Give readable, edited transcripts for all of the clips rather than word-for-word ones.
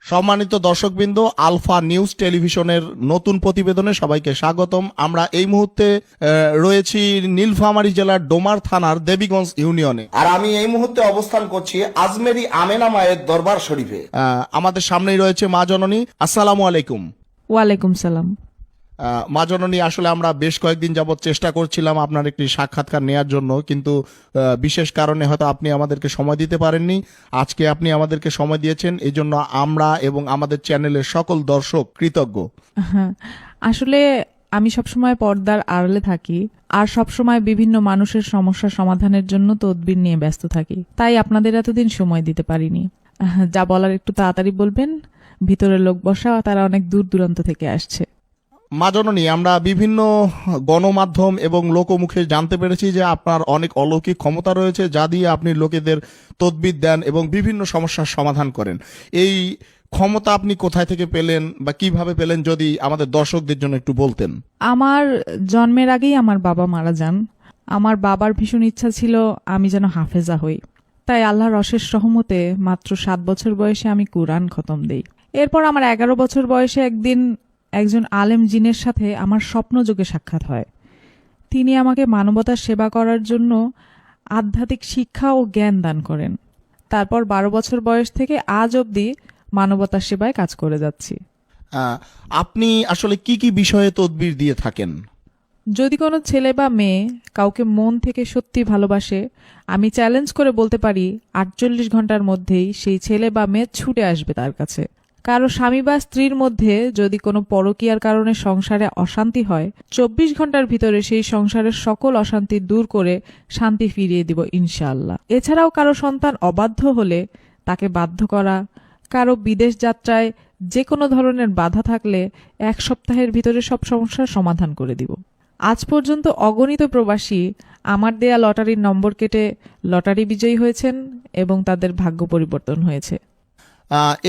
সম্মানিত দর্শকবৃন্দ, alpha news টেলিভিশনের নতুন প্রতিবেদনে সবাইকে স্বাগতম। আমরা এই মুহূর্তে রয়েছি নীলফামারী জেলার ডোমার থানার দেবীগঞ্জ ইউনিয়নে, আর আমি এই মুহূর্তে অবস্থান করছি আজমেরি আমেনা মায়ের দরবার শরীফে। আমাদের সামনেই রয়েছে মা জননী। আসসালামু আলাইকুম। ওয়ালাইকুম সালাম। মা জননী, আসলে আমরা বেশ কয়েকদিন যাবৎ চেষ্টা করছিলাম আপনার একটি সাক্ষাৎকার নেয়ার জন্য, কিন্তু বিশেষ কারণে হয়তো আপনি আমাদেরকে সময় দিতে পারেননি। আজকে আপনি আমাদেরকে সময় দিয়েছেন, এই জন্য আমরা এবং আমাদের চ্যানেলের সকল দর্শক কৃতজ্ঞ। আসলে আমি সবসময় পর্দার আড়ালে থাকি আর সবসময় বিভিন্ন মানুষের সমস্যা সমাধানের জন্য তদবির নিয়ে ব্যস্ত থাকি, তাই আপনাদের এতদিন সময় দিতে পারিনি। যা বলার একটু তাড়াতাড়ি বলবেন, ভিতরে লোক বসা, তারা অনেক দূর দূরান্ত থেকে আসছে। মা জননী, আমরা বিভিন্ন গণমাধ্যম এবং লোকমুখে জানতে পেরেছি যে আপনার অনেক অলৌকিক ক্ষমতা রয়েছে, যা দিয়ে আপনি লোকেদের তদবির দেন এবং বিভিন্ন সমস্যার সমাধান করেন। এই ক্ষমতা আপনি কোথায় থেকে পেলেন বা কিভাবে পেলেন, যদি আমাদের দর্শকদের জন্য একটু বলতেন। আমার জন্মের আগেই আমার বাবা মারা যান। আমার বাবার ভীষণ ইচ্ছা ছিল আমি যেন হাফেজা হই, তাই আল্লাহর অশেষ রহমতে মাত্র 7 বছর বয়সে আমি কুরআন খতম দেই। এরপর আমার 11 বছর বয়সে একদিন একজন আলেম জিনের সাথে আমার স্বপ্নযোগে সাক্ষাৎ হয়। তিনি আমাকে মানবতার সেবা করার জন্য আধ্যাত্মিক শিক্ষা ও জ্ঞান দান করেন। তারপর 12 বছর বয়স থেকে আজ অবধি মানবতার সেবায় কাজ করে যাচ্ছি। আপনি আসলে কি কি বিষয়ে তদবির দিয়ে থাকেন? যদি কোনো ছেলে বা মেয়ে কাউকে মন থেকে সত্যি ভালোবাসে, আমি চ্যালেঞ্জ করে বলতে পারি 48 ঘন্টার মধ্যেই সেই ছেলে বা মেয়ে ছুটে আসবে তার কাছে। কারো স্বামী বা স্ত্রীর মধ্যে যদি কোনো পরকীয়ার কারণে সংসারে অশান্তি হয়, 24 ঘন্টার ভিতরে সেই সংসারের সকল অশান্তি দূর করে শান্তি ফিরিয়ে দিব ইনশাআল্লাহ। এছাড়াও কারো সন্তান অবাধ্য হলে তাকে বাধ্য করা, কারো বিদেশ যাত্রায় যে কোনো ধরনের বাধা থাকলে 1 সপ্তাহের ভিতরে সব সমস্যার সমাধান করে দিব। আজ পর্যন্ত অগণিত প্রবাসী আমার দেয়া লটারির নম্বর কেটে লটারি বিজয়ী হয়েছেন এবং তাদের ভাগ্য পরিবর্তন হয়েছে।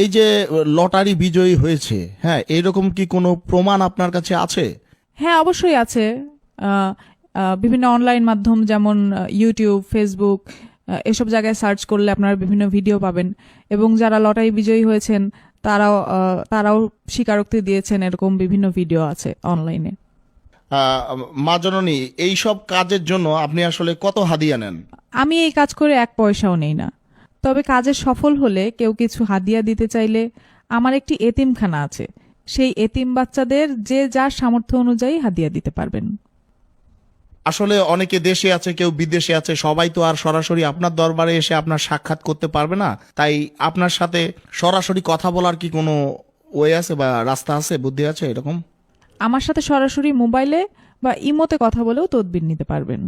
এই যে লটারি বিজয়ী হয়েছে, হ্যাঁ, এইরকম কি কোনো প্রমাণ আপনার কাছে আছে? হ্যাঁ, অবশ্যই আছে। বিভিন্ন অনলাইন মাধ্যম যেমন ইউটিউব, ফেসবুক, এসব জায়গায় সার্চ করলে আপনারা বিভিন্ন ভিডিও পাবেন এবং যারা লটারি বিজয়ী হয়েছেন তারাও স্বীকারোক্তি দিয়েছেন, এরকম বিভিন্ন ভিডিও আছে অনলাইনে। মা জননী, এইসব কাজের জন্য আপনি আসলে কত হাদিয়া নেন? আমি এই কাজ করে 1 পয়সাও নেই না। তবে কাজে সফল হলে কেউ কিছু হাদিয়া দিতে চাইলে আমার একটি এতিমখানা আছে, সেই এতিম বাচ্চাদের যে যার সামর্থ্য অনুযায়ী হাদিয়া দিতে পারবেন। আসলে অনেকে দেশে আছে, কেউ বিদেশে আছে, সবাই তো আর সরাসরি আপনার দরবারে এসে আপনার সাক্ষাৎ করতে পারবে না, তাই আপনার সাথে সরাসরি কথা বলার কি কোনো ওয়ে আছে বা রাস্তা আছে, বুদ্ধি আছে এরকম? আমার সাথে সরাসরি মোবাইলে বা ইমোতে কথা বলেও তদবির নিতে পারবেন।